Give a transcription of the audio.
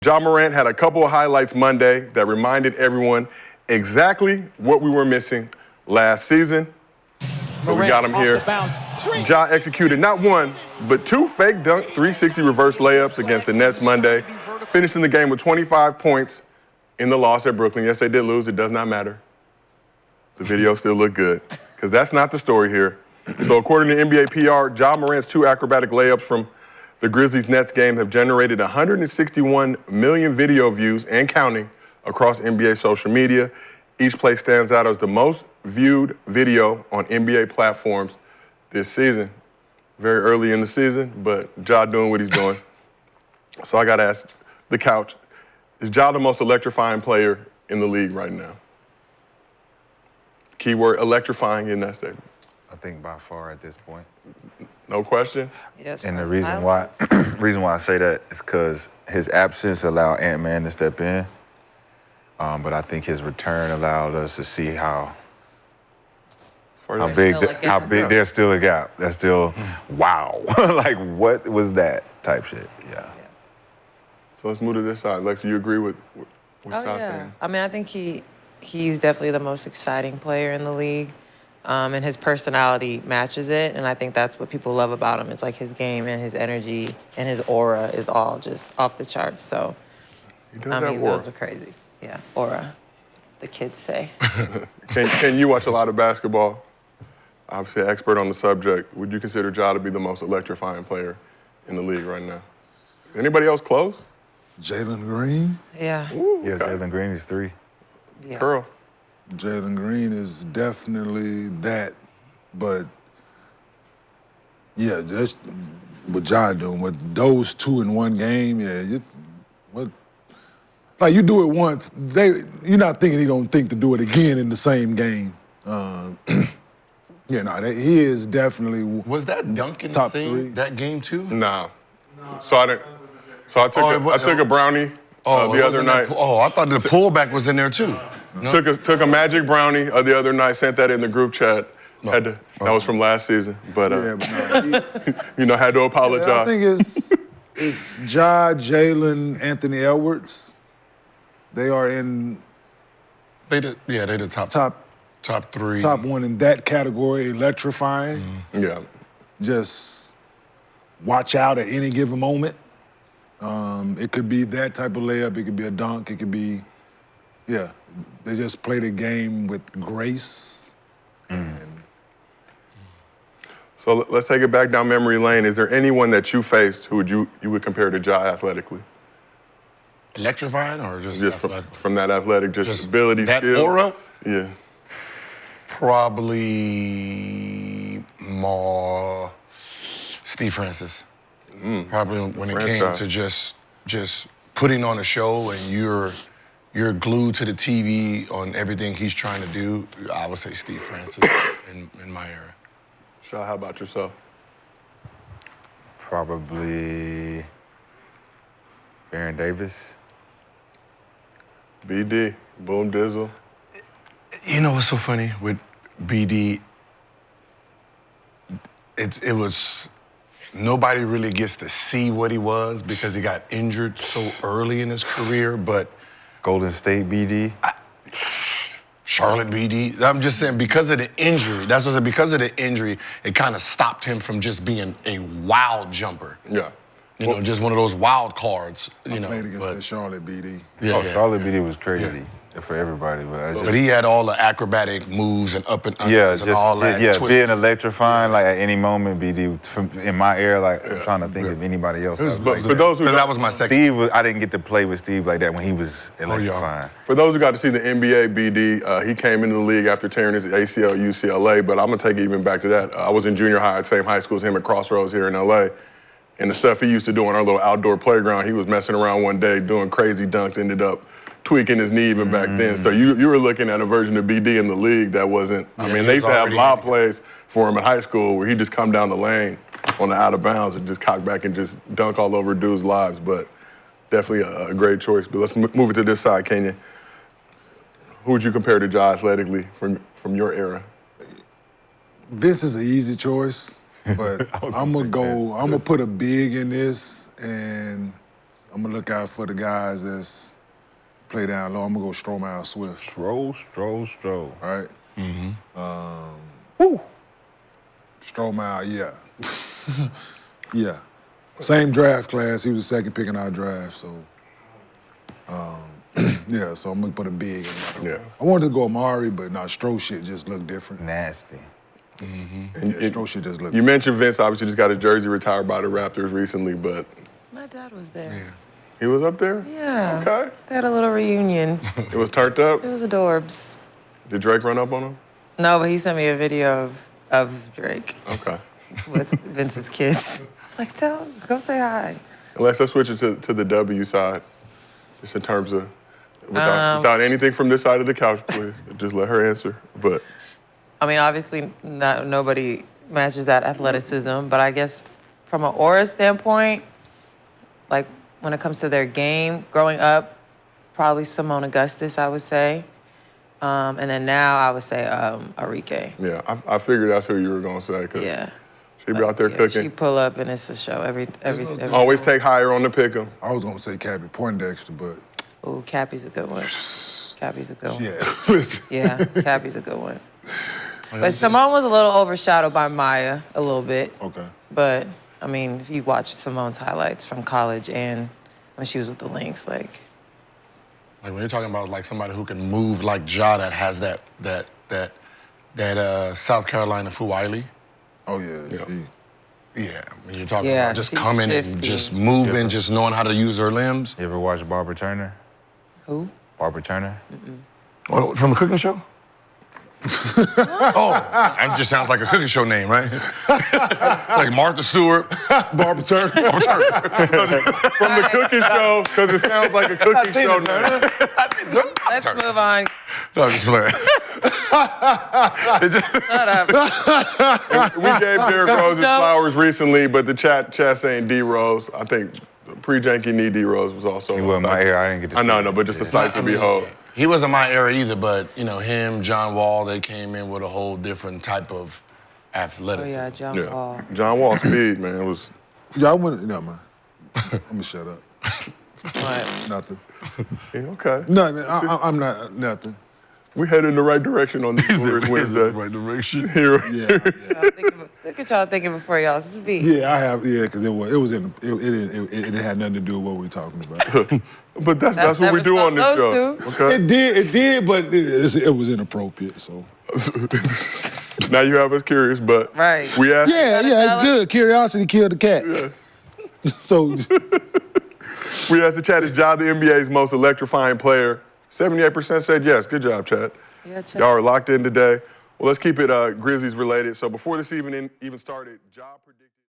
Ja Morant had a couple of highlights Monday that reminded everyone exactly what we were missing last season. So we got him here. Ja executed not one, but two fake dunk 360 reverse layups against the Nets Monday, finishing the game with 25 points in the loss at Brooklyn. Yes, they did lose. It does not matter. The video still looked good, because that's not the story here. So according to NBA PR, Ja Morant's two acrobatic layups from the Grizzlies-Nets game have generated 161 million video views and counting across NBA social media. Each play stands out as the most viewed video on NBA platforms this season. Very early in the season, but Ja doing what he's doing. So I got to ask the couch, is Ja the most electrifying player in the league right now? Keyword electrifying in that statement. I think by far at this point. No question? Yes. And the reason why I say that is because his absence allowed Ant-Man to step in. But I think his return allowed us to see how big there's still a gap. That's still, wow. Like, what was that type shit? Yeah. So let's move to this side. Lex, you agree with what Scott's saying? I mean, I think he's definitely the most exciting player in the league. And his personality matches it, and I think that's what people love about him. It's like his game and his energy and his aura is all just off the charts. So, those are crazy. Yeah, aura. That's what the kids say. Can you watch a lot of basketball? Obviously, an expert on the subject. Would you consider Ja to be the most electrifying player in the league right now? Anybody else close? Jalen Green. Yeah. Ooh, Yeah, Jalen Green is 3. Yeah. Curl. Jalen Green is definitely that, but yeah, that's what Ja doing. With those two in one game, yeah, like you do it once, you're not thinking he's gonna think to do it again in the same game. He is definitely Was that dunk in top the same 3. that game too? Nah. So I took a brownie the other night. I thought the pullback was in there too. No? Took a magic brownie the other night, sent that in the group chat. That was from last season, but had to apologize. Yeah, I think it's Ja, Jalen, Anthony Edwards. They are in. They the top 3. Top 1 in that category, electrifying. Mm-hmm. Yeah. Just watch out at any given moment. It could be that type of layup. It could be a dunk. It could be, they just play the game with grace. So let's take it back down memory lane. Is there anyone that you faced who you would compare to Ja athletically? Electrifying or just from that athletic, just ability, that skill? aura? Yeah. Probably more Steve Francis. Probably when it came to just putting on a show and you're glued to the TV on everything he's trying to do, I would say Steve Francis in my era. Shaw, how about yourself? Probably Baron Davis. BD, Boom Dizzle. You know what's so funny with BD? It was nobody really gets to see what he was because he got injured so early in his career. But Golden State BD. Charlotte BD. I'm just saying because of the injury. That's what I said. Because of the injury, it kind of stopped him from just being a wild jumper. Yeah. Just one of those wild cards. I played against the Charlotte BD. Charlotte BD was crazy for everybody. But he had all the acrobatic moves and up and unders and all that. Being electrifying, like at any moment, BD, in my era, like I'm trying to think of anybody else. For those who that was my second. Steve, I didn't get to play with Steve like that when he was electrifying. For those who got to see the NBA BD, he came into the league after tearing his ACL at UCLA, but I'm going to take it even back to that. I was in junior high at the same high school as him at Crossroads here in LA. And the stuff he used to do on our little outdoor playground, he was messing around one day doing crazy dunks, ended up tweaking his knee even back then. So you were looking at a version of BD in the league that wasn't, they used to have lob plays for him in high school where he'd just come down the lane on the out of bounds and just cock back and just dunk all over dudes' lives. But definitely a great choice. But let's move it to this side, Kenya. Who would you compare to Ja athletically from your era? Vince is an easy choice, but I'm gonna put a big in this, and I'm gonna look out for the guys that's play down low. I'm gonna go Stromile Swift. Stroll. All right. Woo. Stromile, yeah. Yeah. Same draft class. He was the second pick in our draft, so. Yeah, so I'm gonna put a big in that. Yeah. I wanted to go Amari, but nah, Stro shit just looked different. Nasty. And Stro shit just looked You mentioned Vince obviously just got his jersey retired by the Raptors recently, but My dad was there. he was up there? Yeah. Okay. They had a little reunion. It was turned up? It was adorbs. Did Drake run up on him? No, but he sent me a video of Drake Okay. with Vince's kids. It's like, go say hi. Let's switch it to the W side, just in terms of, without anything from this side of the couch, please. Just let her answer. But I mean, obviously, nobody matches that athleticism, but I guess from an aura standpoint, like when it comes to their game, growing up, probably Simone Augustus, I would say. And then now I would say Arike. yeah, I figured that's who you were gonna say. Cause Yeah. she be out there She cooking. pull up and it's a show every Always take higher on the pick 'em. I was gonna say Cappy Poindexter, but Ooh, Cappy's a good one. Cappy's a good one. yeah, listen. Yeah, Cappy's a good one. But Simone was a little overshadowed by Maya a little bit. Okay. But, I mean, if you watch Simone's highlights from college and when she was with the Lynx, like Like when you're talking about like somebody who can move like Ja, that has that South Carolina Fuwiley. Oh yeah. Yeah, when you're talking Yeah, about just she's coming and shifty. just moving, just knowing how to use her limbs. You ever watch Barbara Turner? who? Barbara Turner? Oh, from the cooking show? Oh, that just sounds like a cooking show name, right? Like Martha Stewart, Barbara Turner. Barbara Turner. From the cooking show, because it sounds like a cooking show name. Let's move on. No, I'm just playing. Shut up. We gave Derrick Rose his flowers recently, but the chat saying D Rose. I think pre-Janky knee D Rose was also. He wasn't my era. I didn't get to I see know, it. no, but just a sight to I mean, behold. He wasn't my era either, but you know, him, John Wall, they came in with a whole different type of Oh, athleticism. yeah, John Yeah, Paul. John Wall speed, man, it was. Yeah, I wouldn't. No, man. I'm gonna shut up. What? Nothing. Yeah, okay. Nothing. I'm not nothing. We headed in the right direction on this Wednesday. Right direction. Here. Yeah. Look at y'all thinking before y'all speak. Yeah, I have. Yeah, because it had nothing to do with what we were talking about. But that's what we never do on this stopped show. those Okay. It did, but it was inappropriate. So Now you have us curious, but Right. we asked. yeah, it's good. Curiosity killed the cat. So We asked the chat, is Ja the NBA's most electrifying player? 78% said yes. Good job, chat. Yeah, chat. Y'all are locked in today. Well, let's keep it Grizzlies related. So before this even started, Ja predicted.